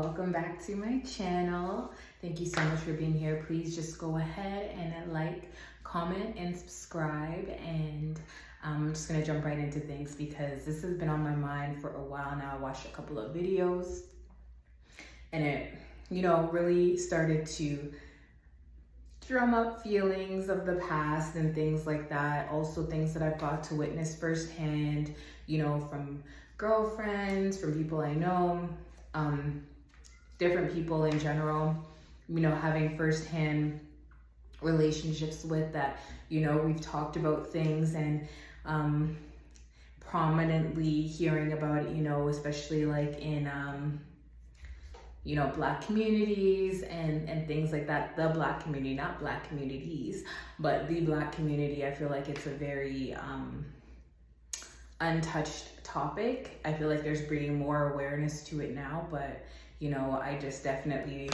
Welcome back to my channel. Thank you so much for being here. Please just go ahead and like, comment, and subscribe. And I'm just gonna jump right into things because this has been on my mind for a while now. I watched a couple of videos and it, really started to drum up feelings of the past and things like that. Also things that I've got to witness firsthand, from girlfriends, from people I know, different people in general, having firsthand relationships with that, we've talked about things and prominently hearing about it, especially like in, Black communities and things like that. The Black community, not Black communities, but the Black community. I feel like it's a very untouched topic. I feel like there's bringing more awareness to it now, but I just definitely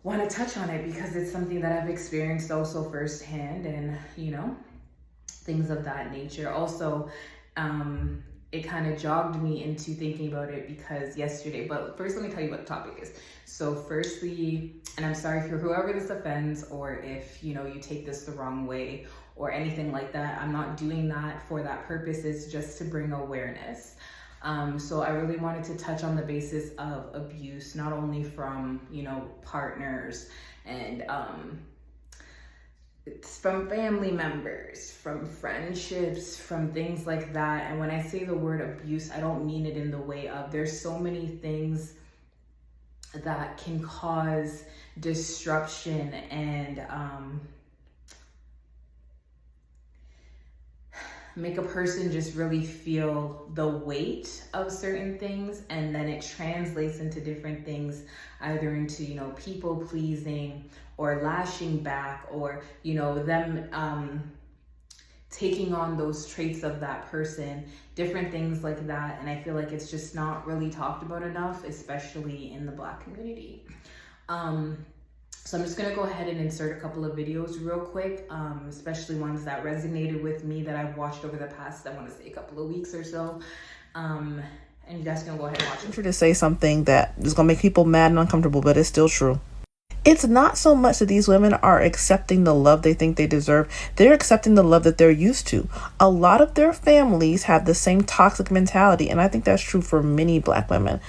want to touch on it because it's something that I've experienced also firsthand and, things of that nature. Also, it kind of jogged me into thinking about it because yesterday, but first let me tell you what the topic is. So firstly, and I'm sorry for whoever this offends or if, you take this the wrong way or anything like that. I'm not doing that for that purpose. It's just to bring awareness. So I really wanted to touch on the basis of abuse, not only from, partners and it's from family members, from friendships, from things like that. And when I say the word abuse, I don't mean it in the way of there's so many things that can cause disruption and make a person just really feel the weight of certain things, and then it translates into different things, either into people pleasing or lashing back or them taking on those traits of that person, different things like that. And I feel like it's just not really talked about enough, especially in the Black community. So I'm just gonna go ahead and insert a couple of videos real quick, especially ones that resonated with me that I've watched over the past, I wanna say a couple of weeks or so. And you guys can go ahead and watch it. I'm sure to say something that is gonna make people mad and uncomfortable, but it's still true. It's not so much that these women are accepting the love they think they deserve. They're accepting the love that they're used to. A lot of their families have the same toxic mentality, and I think that's true for many Black women.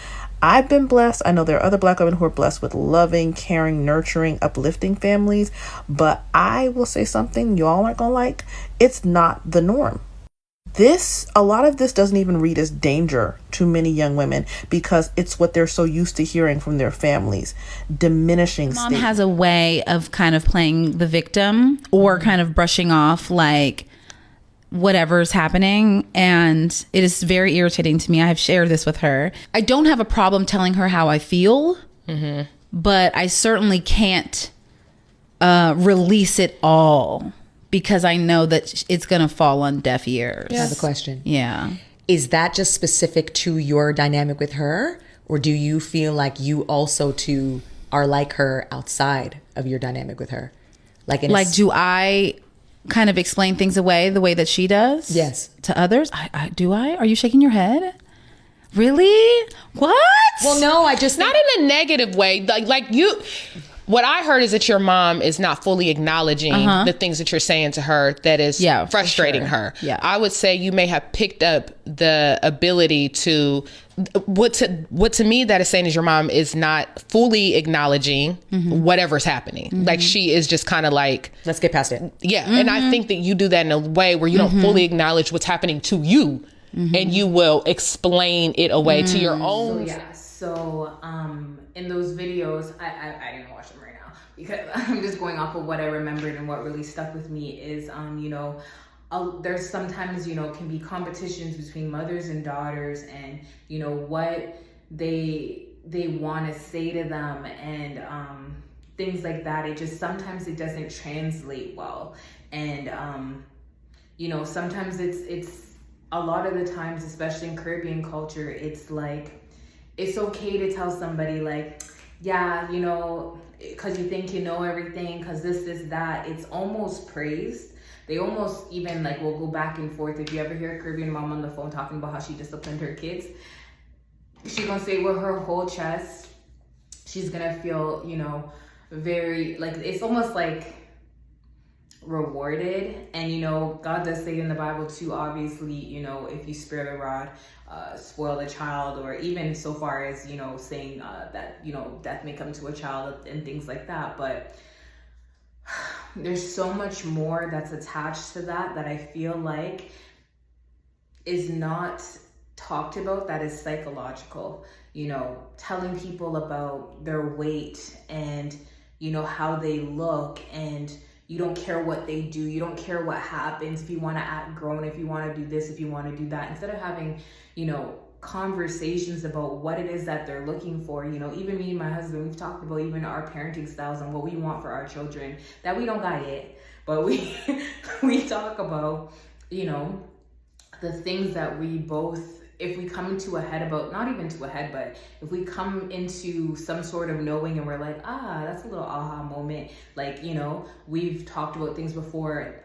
I've been blessed. I know there are other Black women who are blessed with loving, caring, nurturing, uplifting families, but I will say something y'all aren't gonna like. It's not the norm. A lot of this doesn't even read as danger to many young women because it's what they're so used to hearing from their families. Diminishing Mom has a way of kind of playing the victim or kind of brushing off like whatever's happening, and it is very irritating to me. I have shared this with her. I don't have a problem telling her how I feel, but I certainly can't release it all because I know that it's going to fall on deaf ears. I have a question. Yeah. Is that just specific to your dynamic with her? Or do you feel like you also too are like her outside of your dynamic with her? Do I kind of explain things away the way that she does? Yes. To others? Do I? Are you shaking your head? Really? What? Well, no, I just not in a negative way. Like you. What I heard is that your mom is not fully acknowledging the things that you're saying to her that is frustrating her. Yeah. I would say you may have picked up the ability to what to me that is saying is your mom is not fully acknowledging whatever's happening. Like she is just kind of like, let's get past it. Yeah. And I think that you do that in a way where you don't fully acknowledge what's happening to you and you will explain it away to your own. So in those videos, I didn't watch them right now because I'm just going off of what I remembered, and what really stuck with me is, there's sometimes, can be competitions between mothers and daughters and, what they want to say to them and things like that. It just, sometimes it doesn't translate well. And, sometimes it's a lot of the times, especially in Caribbean culture, it's like, it's okay to tell somebody like, yeah, because you think you know everything, because this, that. It's almost praised. They almost even like will go back and forth. If you ever hear a Caribbean mom on the phone talking about how she disciplined her kids, she gonna say with her whole chest, she's gonna feel, you know, very, like, it's almost like rewarded. And, you know, God does say in the Bible too, obviously, you know, if you spare the rod, spoil the child, or even so far as, you know, saying that, you know, death may come to a child and things like that. But there's so much more that's attached to that I feel like is not talked about, that is psychological. You know, telling people about their weight and, you know, how they look, and you don't care what they do, you don't care what happens, if you want to act grown, if you want to do this, if you want to do that, instead of having, you know, conversations about what it is that they're looking for. You know, even me and my husband, we've talked about even our parenting styles and what we want for our children that we don't got yet, but we talk about, you know, the things that we both, if we come into a head about, not even to a head, but if we come into some sort of knowing and we're like, that's a little aha moment. Like, you know, we've talked about things before,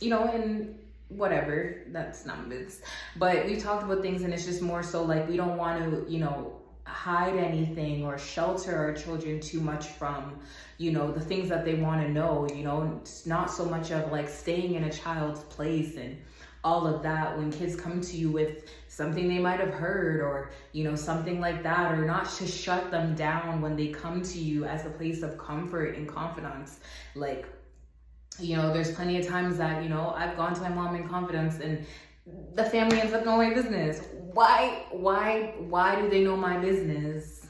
you know, and whatever, that's not this, but we talked about things, and it's just more so like, we don't want to, you know, hide anything or shelter our children too much from, you know, the things that they want to know. You know, it's not so much of like staying in a child's place and all of that. When kids come to you with something they might have heard, or, you know, something like that, or not to shut them down when they come to you as a place of comfort and confidence. Like, you know, there's plenty of times that, you know, I've gone to my mom in confidence and the family ends up knowing my business. Why do they know my business?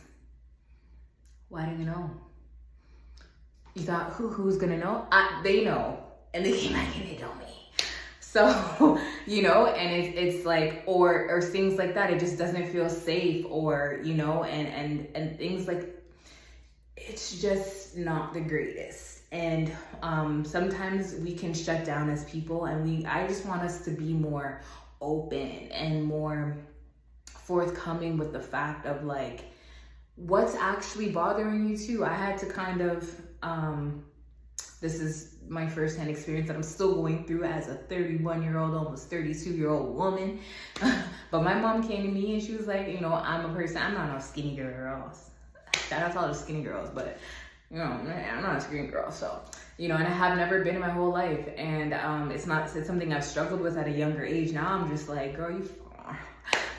Why do they know? You thought, who's gonna know? They know, and they came back and they told me. So, you know, and it's like, or things like that. It just doesn't feel safe, or, you know, and things like, it's just not the greatest. And sometimes we can shut down as people, and I just want us to be more open and more forthcoming with the fact of like, what's actually bothering you too. I had to kind of, this is my firsthand experience that I'm still going through as a 31-year-old, almost 32-year-old woman. But my mom came to me and she was like, you know, I'm not no skinny girl. Shout out to all the skinny girls, but you know, I'm not a skinny girl. So, you know, and I have never been in my whole life. And it's something I've struggled with at a younger age. Now I'm just like, girl, you far.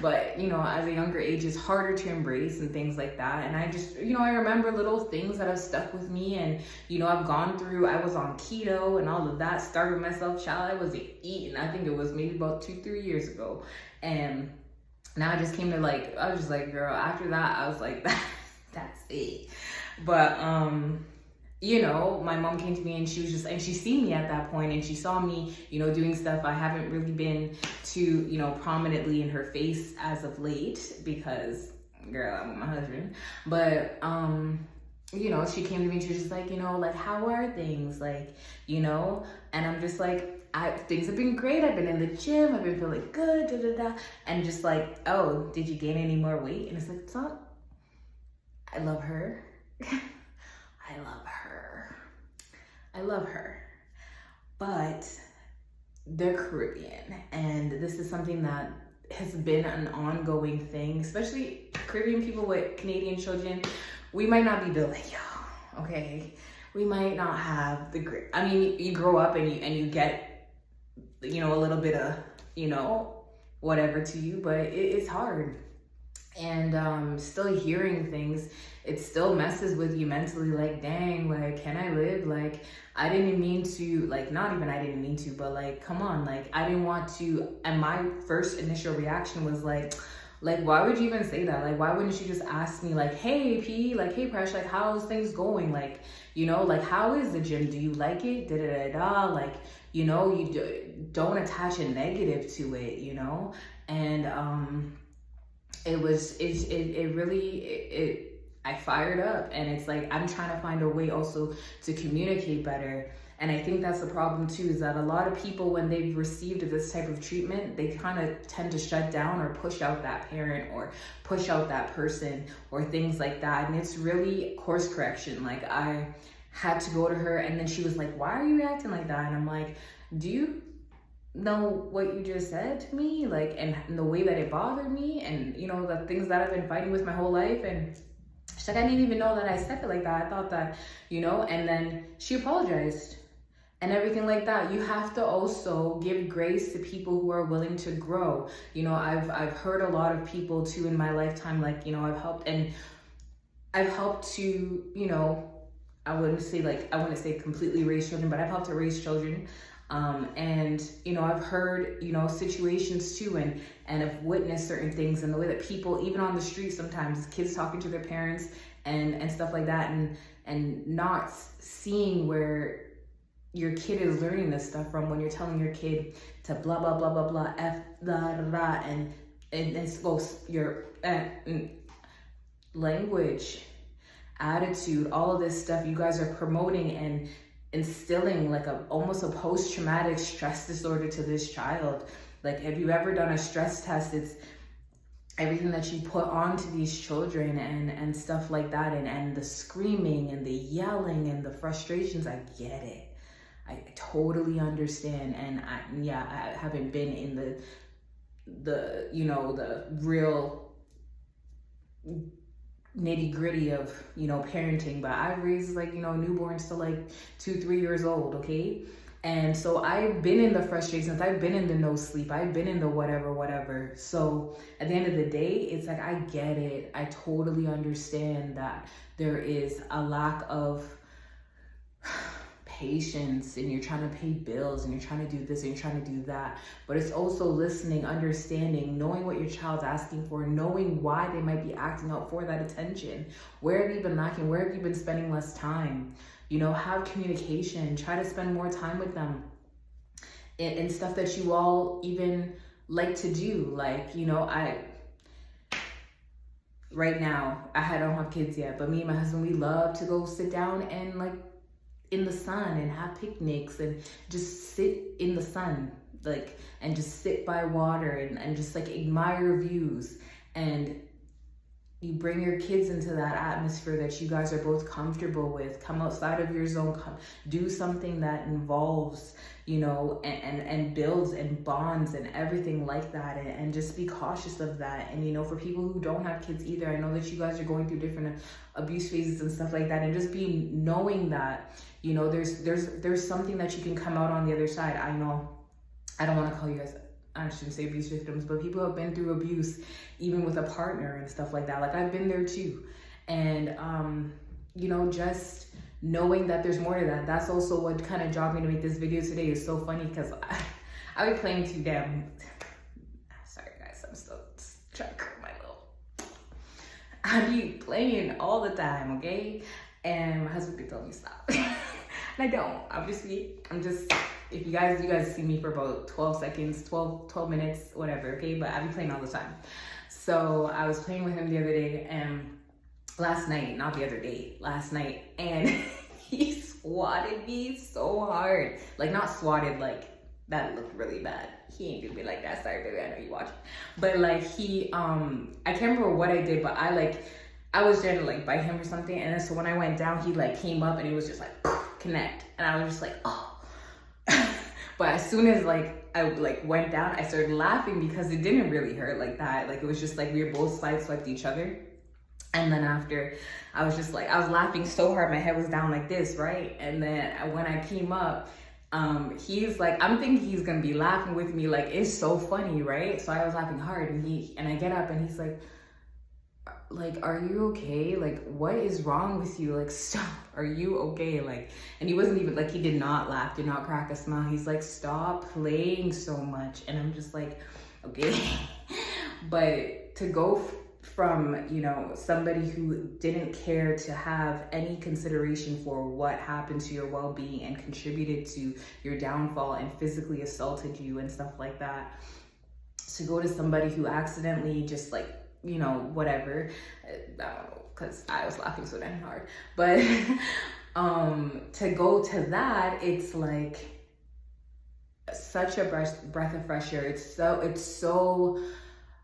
But, you know, as a younger age, it's harder to embrace and things like that. And I just, you know, I remember little things that have stuck with me. And, you know, I was on keto and all of that, starving myself, child. I was eating, I think it was maybe about 2-3 years ago. And now I just came to like, I was just like, girl, after that, I was like, that's it. But, you know, my mom came to me and she was just, and she seen me at that point, and she saw me, you know, doing stuff I haven't really been too, you know, prominently in her face as of late, because, girl, I'm with my husband. But, you know, she came to me and she was just like, you know, like, how are things? Like, you know, and I'm just like, things have been great. I've been in the gym. I've been feeling good, And just like, oh, did you gain any more weight? And it's like, it's not, I love her. I love her, but they're Caribbean, and this is something that has been an ongoing thing, especially Caribbean people with Canadian children. We might not be built like y'all, okay? We might not have the grit. I mean, you grow up and you get, you know, a little bit of, you know, whatever to you, but it's hard. And still hearing things, it still messes with you mentally. Like, dang, like, can I live? Like, I didn't mean to, like, not even I didn't mean to, but like, come on, like, I didn't want to. And my first initial reaction was like, why would you even say that? Like, why wouldn't you just ask me, like, hey, P, like, hey, Presh, like, how's things going? Like, you know, like, how is the gym? Do you like it? Da-da-da-da. Like, you know, you don't attach a negative to it, you know? And, I fired up, and it's like, I'm trying to find a way also to communicate better. And I think that's the problem too, is that a lot of people, when they've received this type of treatment, they kind of tend to shut down or push out that parent or push out that person or things like that. And it's really course correction. Like, I had to go to her, and then she was like, why are you acting like that? And I'm like, do you know what you just said to me? Like, and the way that it bothered me, and, you know, the things that I've been fighting with my whole life. And She's like, I didn't even know that I said it like that. I thought that, you know, and then she apologized and everything like that. You have to also give grace to people who are willing to grow. You know, I've heard a lot of people too in my lifetime, like, you know, I've helped to, you know, I wouldn't say completely raise children, but I've helped to raise children. And, you know, I've heard, you know, situations too, and I've witnessed certain things, and the way that people, even on the street, sometimes kids talking to their parents and stuff like that, and not seeing where your kid is learning this stuff from, when you're telling your kid to blah, blah, blah, blah, blah, F, blah, blah, blah, and your language, attitude, all of this stuff you guys are promoting and instilling like almost a post-traumatic stress disorder to this child. Like, have you ever done a stress test? It's everything that you put onto these children and stuff like that, and the screaming and the yelling and the frustrations. I get it. I totally understand. And I haven't been in the you know, the real nitty gritty of, you know, parenting, but I raised, like, you know, newborns to like 2-3 years old, okay? And so I've been in the frustrations, I've been in the no sleep, I've been in the whatever. So at the end of the day, it's like, I get it. I totally understand that there is a lack of patience, and you're trying to pay bills, and you're trying to do this, and you're trying to do that. But it's also listening, understanding, knowing what your child's asking for, knowing why they might be acting out for that attention. Where have you been lacking? Where have you been spending less time? You know, have communication, try to spend more time with them and stuff that you all even like to do. Like, you know, right now, I don't have kids yet, but me and my husband, we love to go sit down and like in the sun and have picnics and just sit in the sun, like, and just sit by water and just like admire views. And you bring your kids into that atmosphere that you guys are both comfortable with. Come outside of your zone, do something that involves, you know, and builds and bonds and everything like that, and just be cautious of that. And, you know, for people who don't have kids either, I know that you guys are going through different abuse phases and stuff like that, and just be knowing that, you know, there's something that you can come out on the other side. I know, I don't want to call you guys, I shouldn't say abuse victims, but people have been through abuse, even with a partner and stuff like that. Like, I've been there too. And, you know, just knowing that there's more to that. That's also what kind of jogged me to make this video today. Is so funny because I be playing too damn, sorry guys, I'm still trying to curb my little, I be playing all the time, okay? And my husband could tell me stop. And I don't, obviously. I'm just, if you guys see me for about 12 seconds, 12 minutes, whatever, okay? But I be playing all the time. So I was playing with him the other day, and last night, and he swatted me so hard. Like, not swatted, like, that looked really bad. He ain't do me like that. Sorry, baby, I know you watching. But like, he, I can't remember what I did, but I was trying to like bite him or something. And then so when I went down, he like came up and it was just like, connect. And I was just like, oh. But as soon as like I like went down, I started laughing because it didn't really hurt like that. Like, it was just like we were both sideswiped each other. And then after, I was just like, I was laughing so hard, my head was down like this, right? And then when I came up, he's like, I'm thinking he's gonna be laughing with me, like, it's so funny, right? So I was laughing hard, and I get up and he's like, are you okay? Like, what is wrong with you? Like, stop, are you okay? Like, and he wasn't even, like, he did not laugh, did not crack a smile. He's like, stop playing so much. And I'm just like, okay. But to go from, you know, somebody who didn't care to have any consideration for what happened to your well-being and contributed to your downfall and physically assaulted you and stuff like that, to go to somebody who accidentally just like, you know, whatever, I don't know, because I was laughing so damn hard, but to go to that, it's like such a breath of fresh air. It's so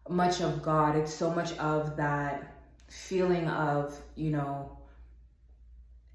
much of God. It's so much of that feeling of, you know,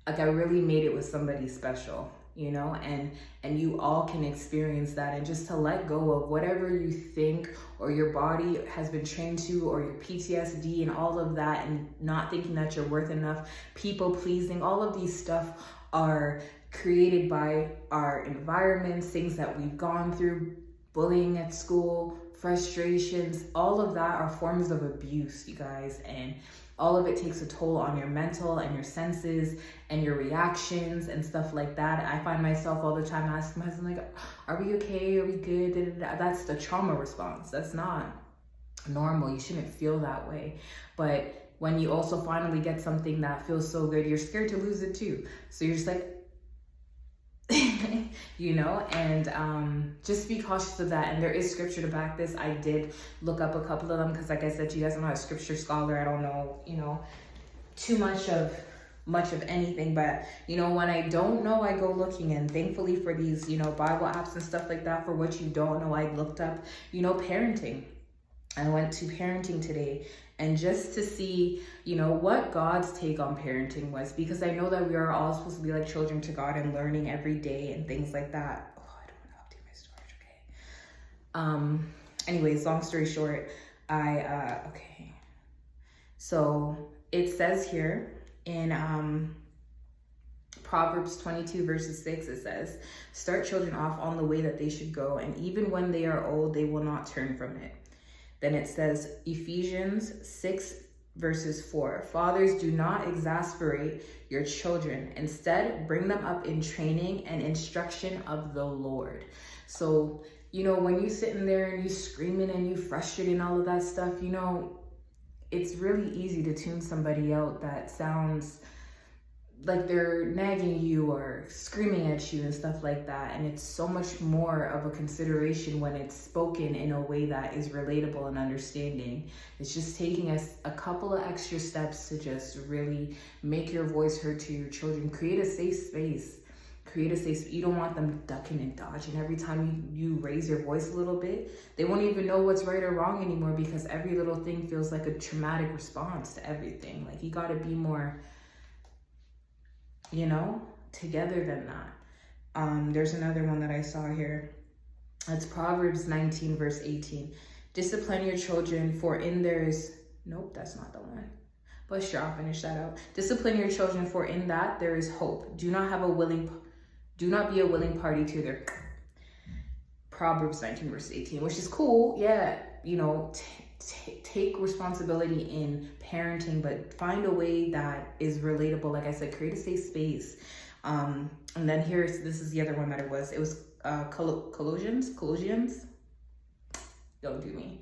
like I really made it with somebody special. you know, and you all can experience that. And just to let go of whatever you think or your body has been trained to, or your PTSD and all of that, and not thinking that you're worth enough, people pleasing, all of these stuff are created by our environments, things that we've gone through, bullying at school, frustrations, all of that are forms of abuse, you guys. And all of it takes a toll on your mental and your senses and your reactions and stuff like that. I find myself all the time asking my husband, like, are we okay? Are we good? Da, da, da. That's the trauma response. That's not normal. You shouldn't feel that way. But when you also finally get something that feels so good, you're scared to lose it too. So you're just like, you know, and just be cautious of that. And there is scripture to back this. I did look up a couple of them because, like I said to you guys, I'm not a scripture scholar. I don't know, you know, too much of anything, but you know, when I don't know, I go looking. And thankfully for these, you know, Bible apps and stuff like that, for what you don't know, I looked up, you know, parenting. I went to parenting today, and just to see, you know, what God's take on parenting was, because I know that we are all supposed to be like children to God and learning every day and things like that. Oh, I don't want to update my storage. Okay. Anyways, long story short, okay. So it says here in Proverbs 22 verses 6, it says, start children off on the way that they should go, and even when they are old, they will not turn from it. Then it says Ephesians 6 verses 4, fathers, do not exasperate your children. Instead, bring them up in training and instruction of the Lord. So, you know, when you sitting there and you screaming and you frustrated and all of that stuff, you know, it's really easy to tune somebody out that sounds like they're nagging you or screaming at you and stuff like that. And it's so much more of a consideration when it's spoken in a way that is relatable and understanding. It's just taking us a couple of extra steps to just really make your voice heard to your children. Create a safe space. Create a safe space. You don't want them ducking and dodging. Every time you raise your voice a little bit, they won't even know what's right or wrong anymore, because every little thing feels like a traumatic response to everything. Like, you gotta be more, you know, together than that. There's another one that I saw here. It's Proverbs 19 verse 18. Discipline your children, for in theirs, nope, that's not the one. But sure, I'll finish that out. Discipline your children, for in that there is hope. Do not be a willing party to their, Proverbs 19 verse 18, which is cool. Yeah, you know, take responsibility in parenting, but find a way that is relatable. Like I said, create a safe space. And then this is the other one that it was Colossians, don't do me.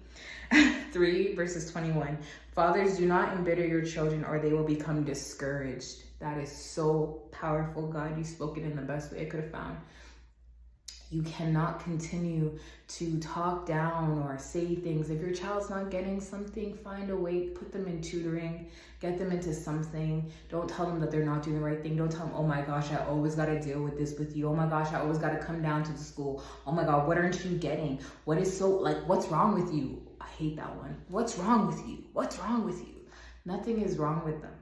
3 verses 21. Fathers, do not embitter your children, or they will become discouraged. That is so powerful. God, you spoke it in the best way I could have found. You cannot continue to talk down or say things. If your child's not getting something, find a way, put them in tutoring, get them into something. Don't tell them that they're not doing the right thing. Don't tell them, oh my gosh, I always got to deal with this with you. Oh my gosh, I always got to come down to the school. Oh my God, what aren't you getting? What is so, like, what's wrong with you? I hate that one. What's wrong with you? What's wrong with you? Nothing is wrong with them.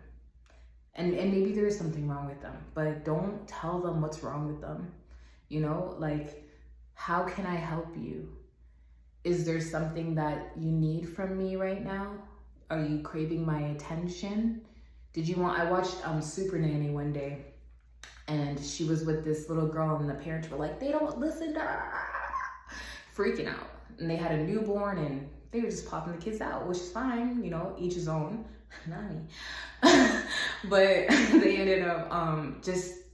And maybe there is something wrong with them, but don't tell them what's wrong with them. You know, like, how can I help you? Is there something that you need from me right now? Are you craving my attention? I watched Super Nanny one day, and she was with this little girl, and the parents were like, they don't listen to, freaking out. And they had a newborn, and they were just popping the kids out, which is fine, you know, each his own, not me. But they ended up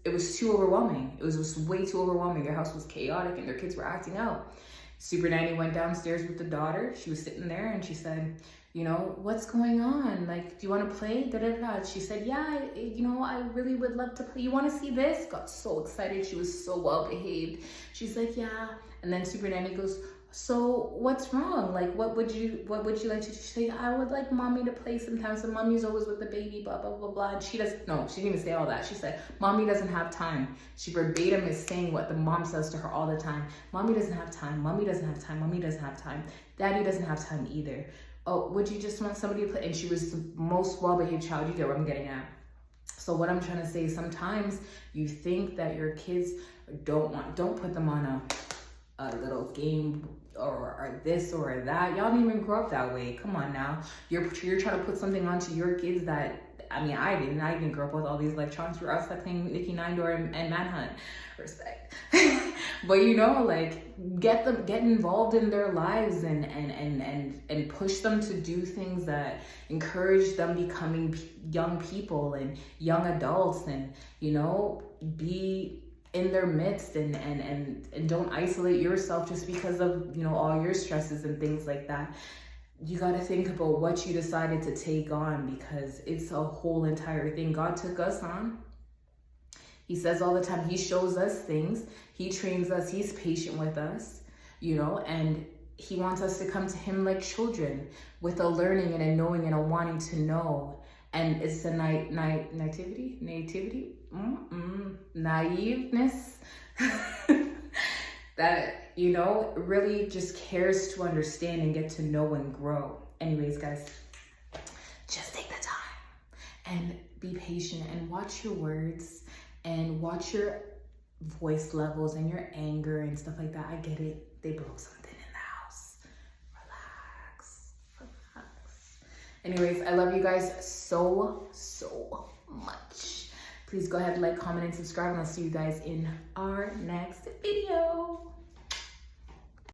it was too overwhelming. It was just way too overwhelming. Their house was chaotic and their kids were acting out. Super Nanny went downstairs with the daughter. She was sitting there and she said, you know, what's going on? Like, do you want to play? Da, da, da. She said, yeah, you know, I really would love to play. You want to see this? Got so excited. She was so well behaved. She's like, yeah. And then Super Nanny goes, so what's wrong? Like, what would you like to do? She said, I would like mommy to play sometimes. So mommy's always with the baby, blah, blah, blah, blah. And she didn't even say all that. She said, mommy doesn't have time. She verbatim is saying what the mom says to her all the time. Mommy doesn't have time. Mommy doesn't have time. Mommy doesn't have time. Daddy doesn't have time either. Oh, would you just want somebody to play? And she was the most well-behaved child. You get what I'm getting at. So what I'm trying to say, sometimes you think that your kids don't put them on a little game or this or that. Y'all didn't even grow up that way. Come on now. You're trying to put something onto your kids that, I mean, I didn't grow up with all these electronics. We were outside playing Nicki Nine Door and Manhunt. Respect. But you know, like, get involved in their lives and push them to do things that encourage them becoming young people and young adults, and, you know, be in their midst, and don't isolate yourself just because of, you know, all your stresses and things like that. You got to think about what you decided to take on, because it's a whole entire thing God took us on. He says all the time, he shows us things, he trains us, he's patient with us, you know, and he wants us to come to him like children, with a learning and a knowing and a wanting to know. And it's the naivety, naiveness that, you know, really just cares to understand and get to know and grow. Anyways, guys, just take the time and be patient and watch your words and watch your voice levels and your anger and stuff like that. I get it. They broke something in the house. Relax. Anyways, I love you guys so much. Please go ahead, like, comment, and subscribe, and I'll see you guys in our next video.